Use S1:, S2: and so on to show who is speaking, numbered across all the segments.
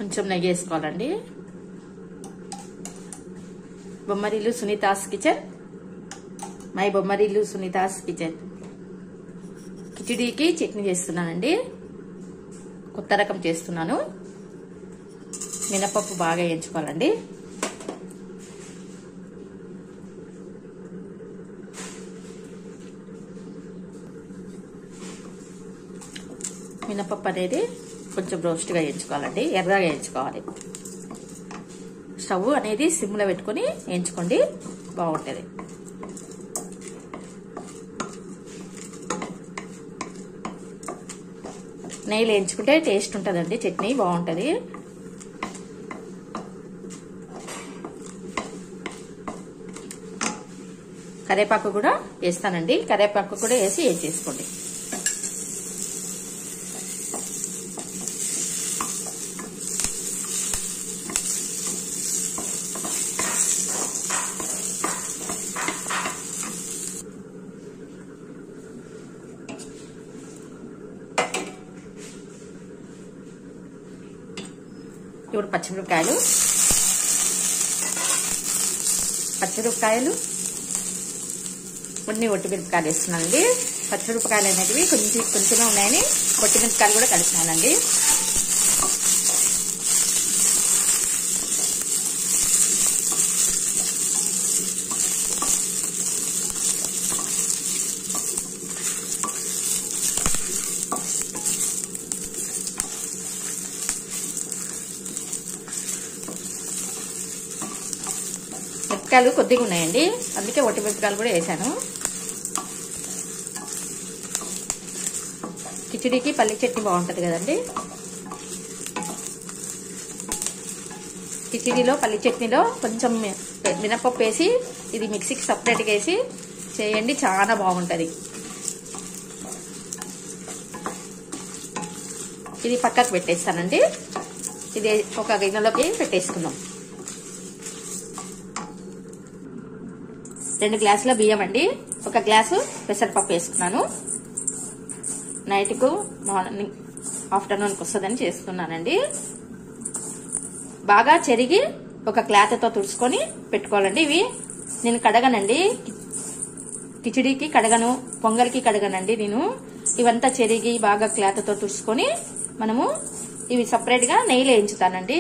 S1: కొంచెం నెయ్యి వేసుకోవాలండి. Bommarillu Sunitha's kitchen, my Bommarillu Sunitha's kitchen. కిచిడీకి చట్నీ చేస్తున్నానండి. కొత్త రకం చేస్తున్నాను. మినపప్పు బాగా వేయించుకోవాలండి. మినపప్పు అనేది కొంచెం రోస్ట్గా వేయించుకోవాలండి, ఎర్రగా వేయించుకోవాలి. స్టవ్ అనేది సిమ్లో పెట్టుకుని వేయించుకోండి, బాగుంటుంది. నెయ్యిలో వేయించుకుంటే టేస్ట్ ఉంటుందండి, చట్నీ బాగుంటుంది. కరివేపాకు కూడా వేస్తానండి, కరివేపాకు కూడా వేసి వేసేసుకోండి. ఇప్పుడు పచ్చిమిరపకాయలు కొన్ని ఒట్టిమిరపకాయలు వేస్తున్నానండి. పచ్చిమిరపకాయలు అనేటివి కొంచెమే ఉన్నాయని ఒట్టిమిరపకాయలు కూడా కలిపినానండి. మిరపకాయలు కొద్దిగా ఉన్నాయండి, అందుకే ఒట్టి మిరపకాయలు కూడా వేసాను. కిచిడీకి పల్లి చట్నీ బాగుంటుంది కదండి. కిచిడీలో పల్లి చట్నీలో కొంచెం మినపప్పు వేసి ఇది మిక్సీకి సపరేట్గా వేసి చేయండి, చాలా బాగుంటుంది. ఇది పక్కకు పెట్టేస్తానండి. ఇది ఒక గిన్నెలోకి పెట్టేసుకుందాం. 2 గ్లాసుల బియ్యం అండి, 1 గ్లాసు పెసరపప్పు వేసుకున్నాను. నైట్కు మార్నింగ్ ఆఫ్టర్నూన్కి వస్తుందని చేస్తున్నానండి. బాగా చెరిగి ఒక క్లాత్తో తుడుచుకొని పెట్టుకోవాలండి. ఇవి నేను కడగనండి, కిచిడీకి కడగను, పొంగల్కి కడగనండి నేను. ఇవంతా చెరిగి బాగా క్లాత్తో తుడుచుకొని మనము ఇవి సపరేట్గా నెయ్యిలో వేయించుతానండి.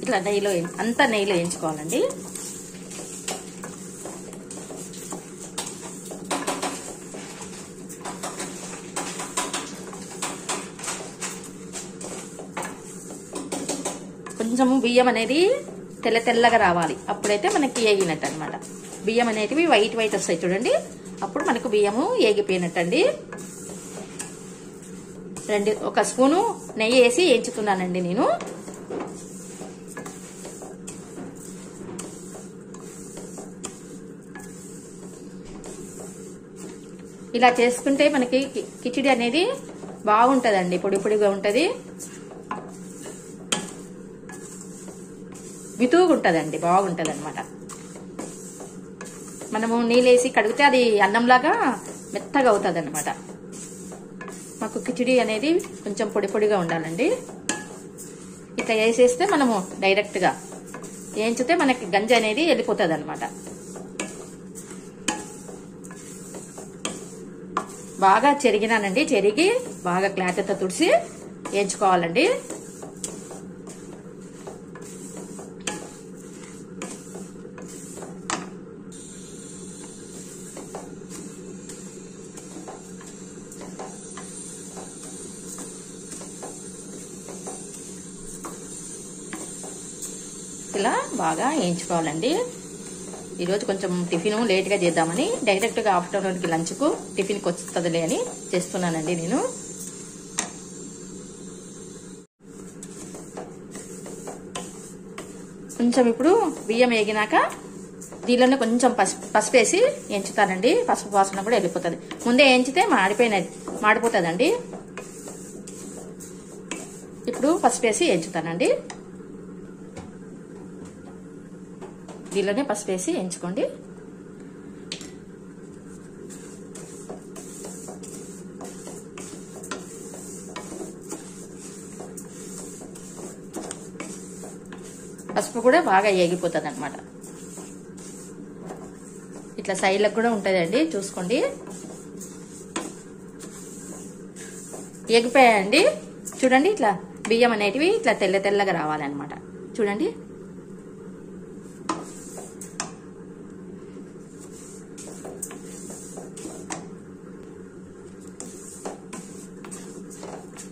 S1: ఇట్లా నెయ్యిలో అంతా నెయ్యిలో వేయించుకోవాలండి. కొంచెము బియ్యం అనేది తెల్లగా రావాలి, అప్పుడైతే మనకి ఏగినట్టు అనమాట. బియ్యం అనేటివి వైట్ వస్తాయి చూడండి, అప్పుడు మనకు బియ్యము ఏగిపోయినట్టండి. 1 స్పూను నెయ్యి వేసి వేయించుతున్నానండి నేను. ఇలా చేసుకుంటే మనకి కిచిడి అనేది బాగుంటదండి, పొడిగా ఉంటది, వితువుగా ఉంటదండి, బాగుంటది అనమాట. మనము నీళ్ళేసి కడిగితే అది అన్నంలాగా మెత్తగా అవుతుంది అనమాట. మాకు కిచిడి అనేది కొంచెం పొడిగా ఉండాలండి. ఇట్లా వేసేస్తే మనము డైరెక్ట్గా వేయించితే మనకి గంజి అనేది వెళ్ళిపోతుంది అనమాట. బాగా చెరిగినానండి, చెరిగి బాగా క్లాత్తో తుడిసి వేయించుకోవాలండి. ఇలా బాగా వేయించుకోవాలండి. ఈరోజు కొంచెం టిఫిన్ లేట్గా చేద్దామని డైరెక్ట్గా ఆఫ్టర్నూన్కి లంచ్కు టిఫిన్కి వస్తుందిలే అని చేస్తున్నానండి నేను. కొంచెం ఇప్పుడు బియ్యం వేగినాక దీనిలోనే కొంచెం పసుపు వేసి వేయించుతానండి. పసుపు వాసన కూడా వెళ్ళిపోతుంది. ముందే వేయించితే మాడిపోతుందండి. ఇప్పుడు పసుపు వేసి వేయించుతానండి. దీనిలోనే పసుపు వేసి వేయించుకోండి. పసుపు కూడా బాగా ఏగిపోతుంది అనమాట. ఇట్లా సైడ్లకు కూడా ఉంటుందండి, చూసుకోండి. ఎగిపోయాయండి చూడండి. ఇట్లా బియ్యం అనేటివి ఇట్లా తెల్లగా రావాలన్నమాట. చూడండి.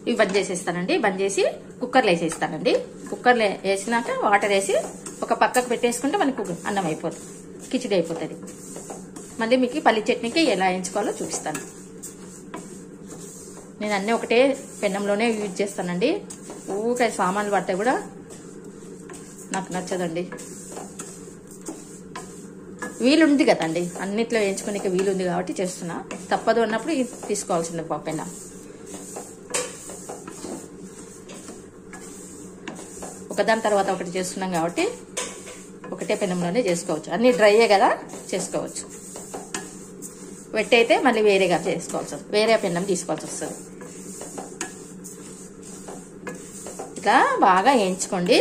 S1: ఇవి బంద్ చేసేస్తానండి. బంద్ చేసి కుక్కర్లో వేసేస్తానండి. కుక్కర్లో వేసినాక వాటర్ వేసి ఒక పక్కకు పెట్టేసుకుంటే మనకు అన్నం అయిపోతుంది, కిచిడి అయిపోతుంది. మళ్ళీ మీకు పల్లి చట్నీకి ఎలా వేయించుకోవాలో చూపిస్తాను. నేను అన్నీ ఒకటే పెన్నంలోనే యూజ్ చేస్తానండి. ఊరికే సామాన్లు పడితే కూడా నాకు నచ్చదండి. వీలుంది కదండి, అన్నిట్లో వేయించుకునే వీలుంది కాబట్టి చేస్తున్నా. తప్పదు అన్నప్పుడు తీసుకోవాల్సింది పెన్నం. ఒకదాని తర్వాత ఒకటి చేస్తున్నాం కాబట్టి ఒకటే పెనంలోనే చేసుకోవచ్చు. అన్ని డ్రైయే కదా, చేసుకోవచ్చు. వెట్ అయితే మళ్ళీ వేరేగా చేసుకోవాల్సి వస్తుంది, వేరే పెనం తీసుకోవాల్సి వస్తుంది. ఇట్లా బాగా వేయించుకోండి.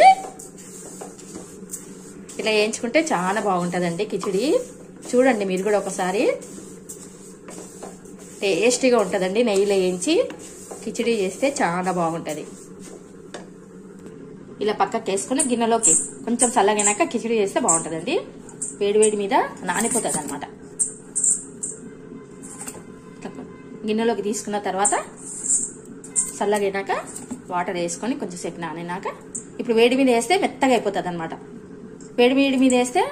S1: ఇలా వేయించుకుంటే చాలా బాగుంటుందండి కిచిడి. చూడండి మీరు కూడా ఒకసారి. టేస్టీగా ఉంటుందండి. నెయ్యిలో వేయించి కిచిడి చేస్తే చాలా బాగుంటుంది. ఇలా పక్కకి వేసుకుని గిన్నెలోకి కొంచెం చల్లగైనాక కిచిడి చేస్తే బాగుంటుందండి. వేడి మీద నానిపోతుంది అనమాట. గిన్నెలోకి తీసుకున్న తర్వాత చల్లగైనాక వాటర్ వేసుకొని కొంచెం సేపు నానినాక ఇప్పుడు వేడి మీద వేస్తే మెత్తగా అయిపోతుంది అనమాట. వేడి మీద వేస్తే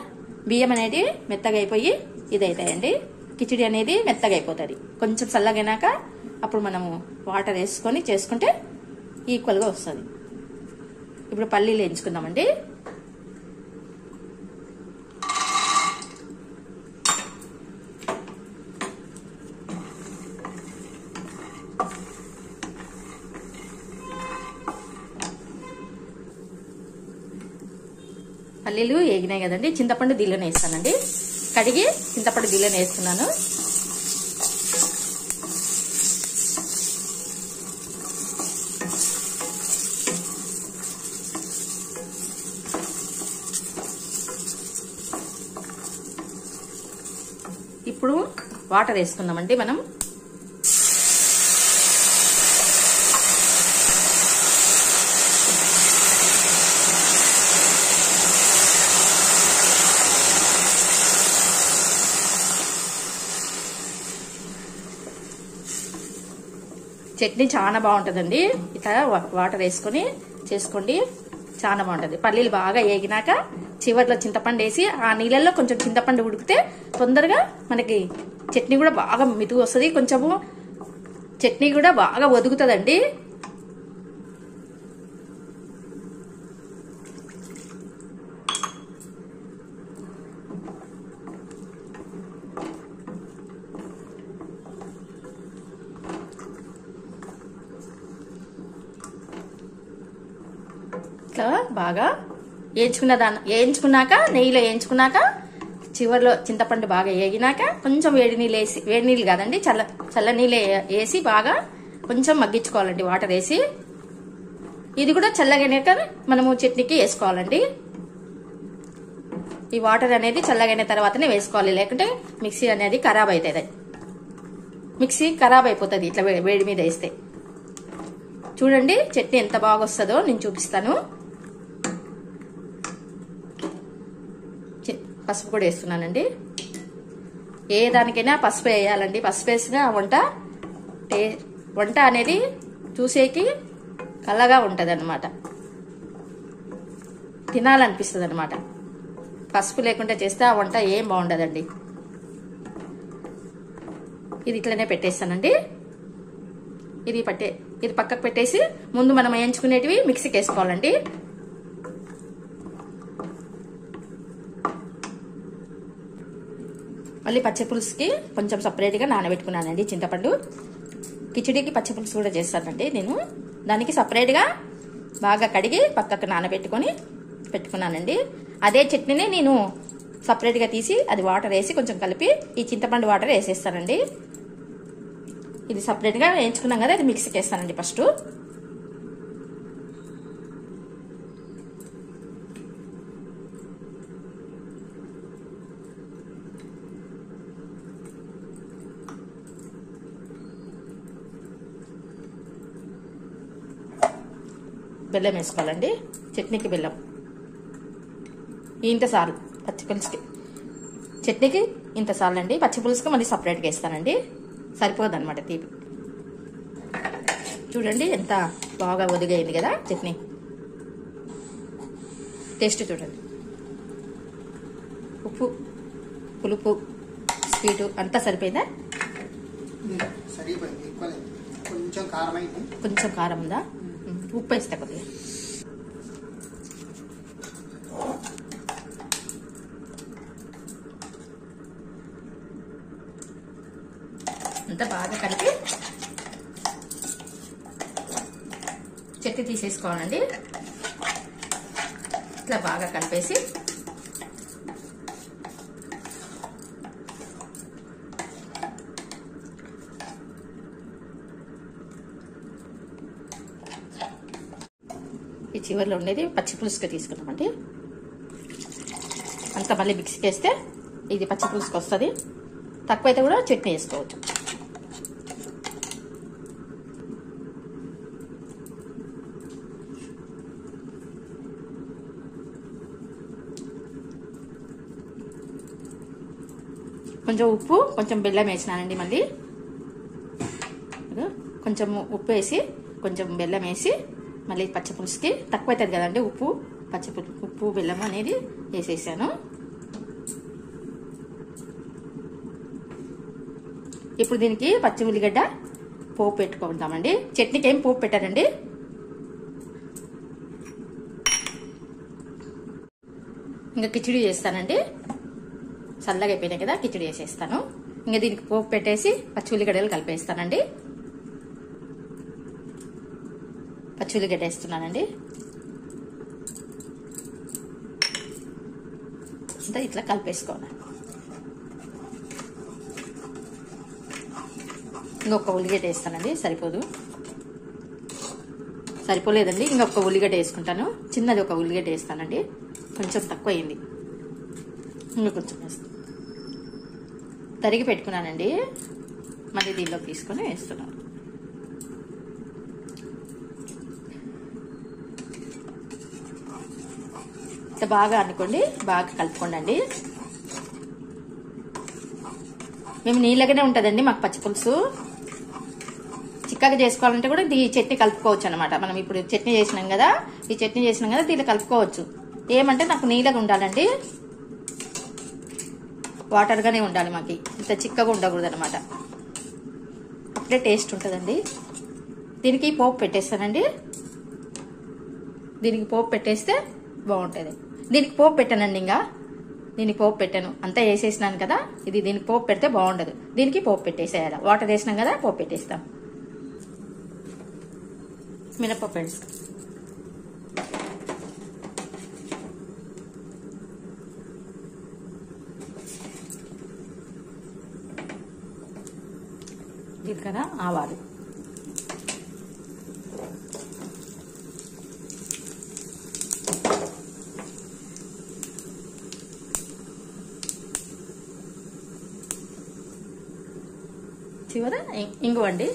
S1: బియ్యం అనేది మెత్తగా అయిపోయి ఇదైతాయండి. కిచిడి అనేది మెత్తగా అయిపోతుంది. కొంచెం చల్లగైనాక అప్పుడు మనము వాటర్ వేసుకొని చేసుకుంటే ఈక్వల్గా వస్తుంది. ఇప్పుడు పల్లీలు వేయించుకుందామండి. పల్లీలు వేగినాయి కదండి. చింతపండు దీనిలోనే వేస్తానండి. కడిగి చింతపండు దీనిలోనే వేస్తున్నాను. ఇప్పుడు వాటర్ వేసుకుందామండి మనం. చట్నీ చాలా బాగుంటుందండి. ఇట్లా వాటర్ వేసుకొని చేసుకోండి, చాలా బాగుంటుంది. పల్లీలు బాగా వేగినాక చివర్లో చింతపండు వేసి ఆ నీళ్ళల్లో కొంచెం చింతపండు ఉడికితే తొందరగా మనకి చట్నీ కూడా బాగా మితుగు వస్తుంది. కొంచెము చట్నీ కూడా బాగా ఒదుగుతుందండి. ఇట్లా బాగా వేయించుకున్నాక నెయ్యిలో వేయించుకున్నాక చివర్లో చింతపండు బాగా వేగినాక కొంచెం వేడి నీళ్ళు వేసి, వేడి నీళ్ళు కాదండి చల్ల నీళ్ళు వేసి బాగా కొంచెం మగ్గించుకోవాలండి వాటర్ వేసి. ఇది కూడా చల్లగైనాక మనము చట్నీకి వేసుకోవాలండి. ఈ వాటర్ అనేది చల్లగైన తర్వాతనే వేసుకోవాలి, లేకుంటే మిక్సీ అనేది ఖరాబ్ అవుతుంది. మిక్సీ ఖరాబ్ అయిపోతుంది ఇట్లా వేడి మీద వేస్తే. చూడండి చట్నీ ఎంత బాగా వస్తుందో నేను చూపిస్తాను. పసుపు కూడా వేస్తున్నానండి. ఏ దానికైనా పసుపు వేయాలండి. పసుపు వేసిన వంట అనేది చూసేకి కళ్ళగా ఉంటది అన్నమాట, తినాలనిపిస్తుంది అనమాట. పసుపు లేకుండా చేస్తే ఆ వంట ఏం బాగుండదండి. ఇది ఇట్లనే పెట్టేస్తానండి. ఇది పక్కకు పెట్టేసి ముందు మనం వేయించుకునేటివి మిక్సీకి వేసుకోవాలండి. మళ్ళీ పచ్చిపులుసుకి కొంచెం సపరేట్గా నానబెట్టుకున్నానండి చింతపండు. కిచిడికి పచ్చిపులుసు కూడా చేస్తానండి నేను. దానికి సపరేట్గా బాగా కడిగి పక్కకు నానబెట్టుకొని పెట్టుకున్నానండి. అదే చట్నీని నేను సపరేట్గా తీసి అది వాటర్ వేసి కొంచెం కలిపి ఈ చింతపండు వాటర్ వేసేస్తానండి. ఇది సపరేట్గా వేయించుకున్నాం కదా, ఇది మిక్సీకి వేస్తానండి ఫస్ట్. బెల్లం వేసుకోవాలండి. చట్నీకి బెల్లం ఇంత సార్లు, పచ్చి పులుసుకి చట్నీకి ఇంత సార్లు అండి. పచ్చి పులుసుకి మళ్ళీ సపరేట్గా వేస్తానండి, సరిపోదు అనమాట తీపి. చూడండి ఎంత బాగా ఒదిగైంది కదా చట్నీ. టేస్ట్ చూడండి, ఉప్పు, పులుపు, స్వీటు అంతా సరిపోయిందా? కొంచెం కారం ఉందా? ఉప్పు వేస్తా కొద్దిగా. అంతా బాగా కలిపి చట్నీ తీసేసుకోవాలండి. ఇట్లా బాగా కలిపేసి ఈ చివరిలో ఉండేది పచ్చి పులుసుగా తీసుకున్నామండి. అంతా మళ్ళీ మిక్సీకి వేస్తే ఇది పచ్చి పులుసుకి వస్తుంది. తక్కువైతే కూడా చట్నీ వేసుకోవచ్చు. కొంచెం ఉప్పు, కొంచెం బెల్లం వేసినానండి. మళ్ళీ కొంచెం ఉప్పు వేసి కొంచెం బెల్లం వేసి మళ్ళీ పచ్చిపులుసుకి తక్కువ అవుతుంది కదండి ఉప్పు, ఉప్పు బెల్లం అనేది వేసేసాను. ఇప్పుడు దీనికి పచ్చి ఉల్లిగడ్డ పోపు పెట్టుకుంటామండి. చట్నీకి ఏం పోపు పెట్టారండి. ఇంకా కిచిడి చేస్తానండి. చల్లగా అయిపోయినాయి కదా, కిచిడి వేసేస్తాను. ఇంకా దీనికి పోపు పెట్టేసి పచ్చి ఉల్లిగడ్డలు కలిపేస్తానండి. పచ్చి ఉల్లిగడ్డ వేస్తున్నానండి. అంతా ఇట్లా కలిపేసుకోవాలి. ఇంకొక ఉల్లిగడ్డ వేస్తానండి, సరిపోదు, సరిపోలేదండి. ఇంకొక ఉల్లిగడ్డ వేసుకుంటాను. చిన్నది ఒక ఉల్లిగడ్డ వేస్తానండి, కొంచెం తక్కువ అయింది. ఇంకా కొంచెం వేస్తాను. తరిగి పెట్టుకున్నానండి, మళ్ళీ దీనిలోకి తీసుకొని వేస్తున్నాను. బాగా అనుకోండి, బాగా కలుపుకోండి. మేము నీళ్ళగానే ఉంటుందండి మాకు పచ్చి పులుసు. చిక్కగా చేసుకోవాలంటే కూడా ఈ చట్నీ కలుపుకోవచ్చు అనమాట. మనం ఇప్పుడు చట్నీ చేసినాం కదా, ఈ చట్నీ చేసినాం కదా, దీంట్లో కలుపుకోవచ్చు. ఏమంటే నాకు నీళ్ళగా ఉండాలండి, వాటర్గానే ఉండాలి. మాకు ఇంత చిక్కగా ఉండకూడదు అనమాట, అప్పుడే టేస్ట్ ఉంటుందండి. దీనికి పోపు పెట్టేస్తానండి. దీనికి పోపు పెట్టేస్తే బాగుంటుంది. దీనికి పోపు పెట్టానండి. ఇంకా దీనికి పోపు పెట్టాను, అంతా వేసేసినాను కదా. ఇది దీనికి పోపు పెడితే బాగుండదు. దీనికి పోపు పెట్టేసేయాలి. వాటర్ వేసినాం కదా, పోపు పెట్టేస్తాం. మినపప్పు వేస్తాం. జీలకర్ర, ఆవాలు, చివర ఇంగువ అండి.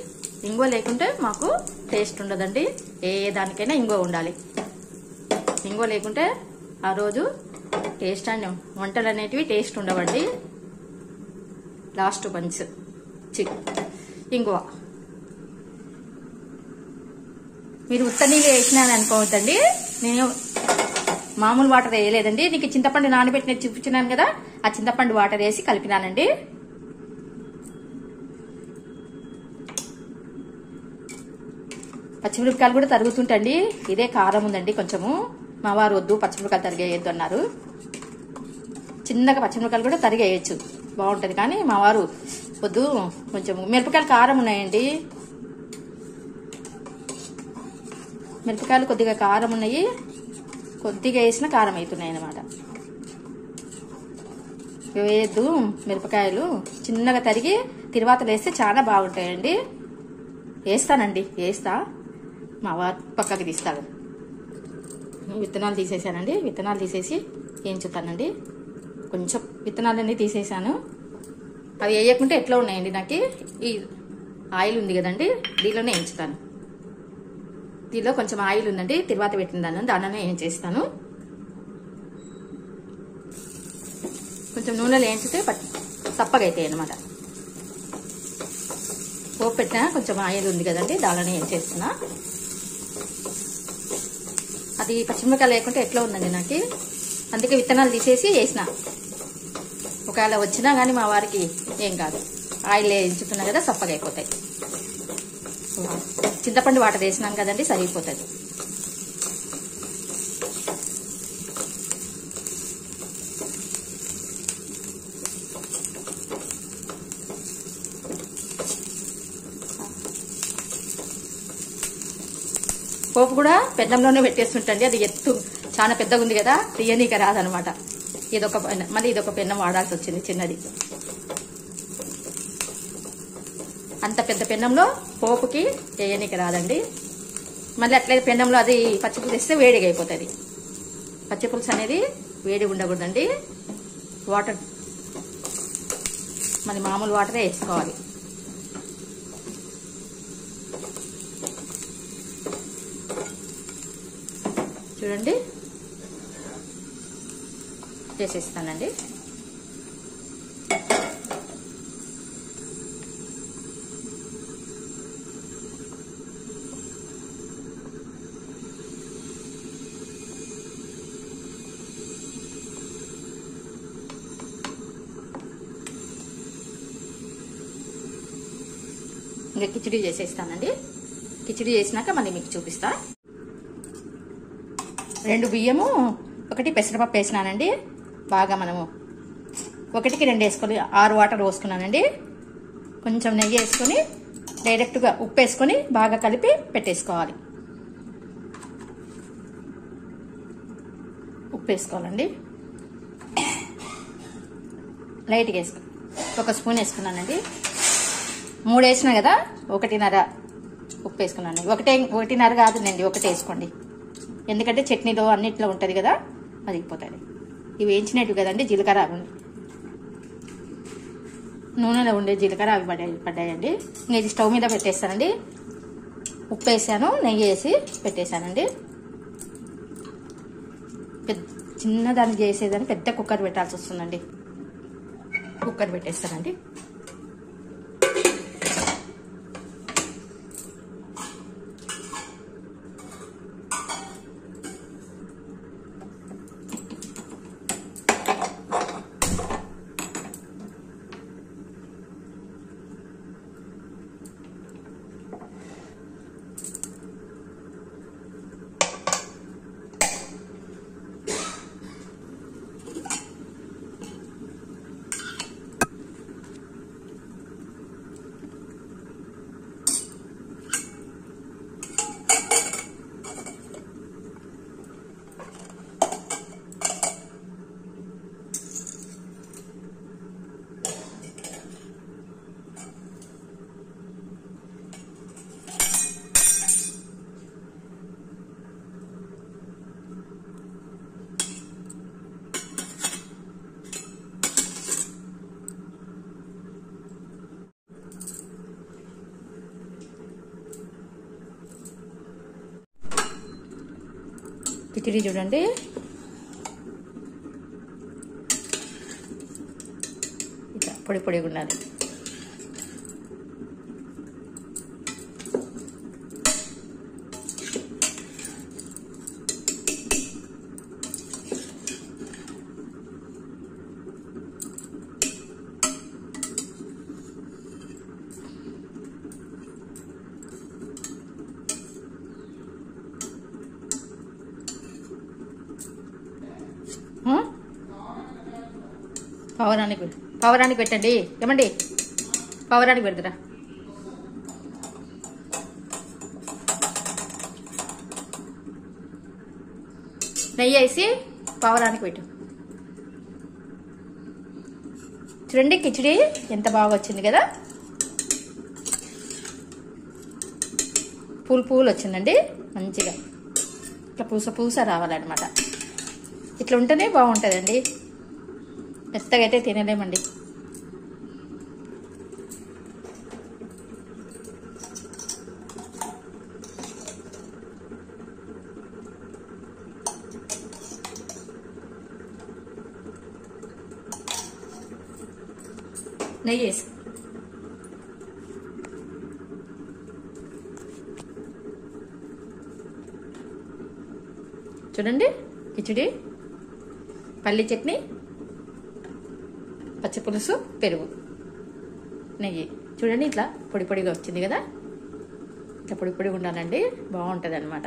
S1: ఇంగువ లేకుంటే మాకు టేస్ట్ ఉండదండి. ఏ దానికైనా ఇంగువ ఉండాలి. ఇంగువ లేకుంటే ఆ రోజు టేస్ట్ అని వంటలు అనేటివి టేస్ట్ ఉండవండి. లాస్ట్ పంచ్ ఇంగువ. మీరు ఉత్త నీళ్ళు వేసినాను అనుకోవద్దండి, నేను మామూలు వాటర్ వేయలేదండి. నీకు చింతపండు నానబెట్టిన చూపించినాను కదా, ఆ చింతపండు వాటర్ వేసి కలిపినానండి. పచ్చిమిరపకాయలు కూడా తరుగుతుంటండి. ఇదే కారం ఉందండి కొంచెము. మా వారు వద్దు పచ్చిమిరపకాయలు తరిగేయద్దు అన్నారు. చిన్నగా పచ్చిమిరపకాయలు కూడా తరిగేయచ్చు, బాగుంటుంది. కానీ మా వారు వద్దు, కొంచెం మిరపకాయలు కారం ఉన్నాయండి. మిరపకాయలు కొద్దిగా కారం ఉన్నాయి, కొద్దిగా వేసిన కారం అవుతున్నాయి అన్నమాట. వేయద్దు, మిరపకాయలు చిన్నగా తరిగి తర్వాత వేస్తే చాలా బాగుంటాయండి. వేస్తానండి, వేస్తా. మా వారు పక్కకి తీస్తాడు. విత్తనాలు తీసేసానండి. విత్తనాలు తీసేసి వేయించుతానండి. కొంచెం విత్తనాలన్నీ తీసేసాను. అవి వేయకుంటే ఎట్లా ఉన్నాయండి. నాకు ఈ ఆయిల్ ఉంది కదండి, దీనిలోనే వేయించుతాను. దీనిలో కొంచెం ఆయిల్ ఉందండి, తిరువాత పెట్టిందాను, దానిలోనే ఏం చేస్తాను. కొంచెం నూనెలో వేయించితే సప్పగా అవుతాయి అన్నమాట. పోపు పెట్టినా కొంచెం ఆయిల్ ఉంది కదండి, దానిలోనే ఏం చేస్తున్నా. అది పచ్చిమిరపకాయ లేకుంటే ఎట్లా ఉందండి నాకు, అందుకే విత్తనాలు తీసేసి వేసిన. ఒకవేళ వచ్చినా కానీ మా వారికి ఏం కాదు, ఆయిల్ వేయించుతున్నా కదా సప్పగా అయిపోతాయి. చింతపండు వాటర్ వేసినాం కదండి, సరిగిపోతుంది. పోపు కూడా పెన్నంలోనే పెట్టేస్తుంటండి, అది ఎత్తు చాలా పెద్దగా ఉంది కదా, తీయనీక రాదనమాట. మళ్ళీ ఇదొక పెన్నం వాడాల్సి వచ్చింది చిన్నది. అంత పెద్ద పెన్నంలో పోపుకి వేయనీక రాదండి. మళ్ళీ అట్లయితే పెన్నంలో అది పచ్చిపులుసు వేస్తే వేడిగా అయిపోతుంది. పచ్చిపులుసు అనేది వేడి ఉండకూడదండి, వాటర్ మరి మామూలు వాటరే వేసుకోవాలి. చూడండి చేసేస్తానండి. ఇంకా కిచిడి చేసేస్తానండి. కిచిడి చేసినాక మళ్ళీ మీకు చూపిస్తా. 2 బియ్యము 1 పెసరపప్పు వేసినానండి. బాగా మనము 1కి 2 వేసుకొని 6 వాటర్ పోసుకున్నానండి. కొంచెం నెయ్యి వేసుకొని డైరెక్ట్గా ఉప్పు వేసుకొని బాగా కలిపి పెట్టేసుకోవాలి. ఉప్పు వేసుకోవాలండి, లైట్గా వేసుకో. 1 స్పూన్ వేసుకున్నానండి. 3 వేసినా కదా 1.5 ఉప్పు వేసుకున్నాను. 1.5 కాదునండి, 1 వేసుకోండి. ఎందుకంటే చట్నీలో అన్నిట్లో ఉంటుంది కదా, అది అయిపోతుంది. ఇవి వేయించినట్టు కదండి, జీలకర్ర నూనెలో ఉండే జీలకర్ర అవి పడ్డాయండి. ఇంకా ఇది స్టవ్ మీద పెట్టేస్తానండి. ఉప్పు వేసాను, నెయ్యి వేసి పెట్టేశానండి. చిన్నదాన్ని చేసేదాన్ని పెద్ద కుక్కర్ పెట్టాల్సి వస్తుందండి. కుక్కర్ పెట్టేస్తానండి. కిచిడి చూడండి, ఇట్లా పొడి పొడిగా ఉన్నది. పవరానికి పెట్టండి. ఏమండి పవరానికి పెడతారా? నెయ్యి వేసి పవరానికి పెట్టు. చూడండి కిచిడి ఎంత బాగా వచ్చింది కదా, పూలు వచ్చిందండి మంచిగా. ఇట్లా పూస రావాలన్నమాట. ఇట్లా ఉంటేనే బాగుంటుందండి, మెత్తగా అయితే తినలేమండి. నెయ్యి వేసి చూడండి, కిచిడి, పల్లి చట్నీ, పచ్చిపులుసు, పెరుగు, నెయ్యి. చూడండి ఇట్లా పొడి పొడిగా వచ్చింది కదా, ఇట్లా పొడి పొడిగా ఉండాలండి, బాగుంటుంది అనమాట.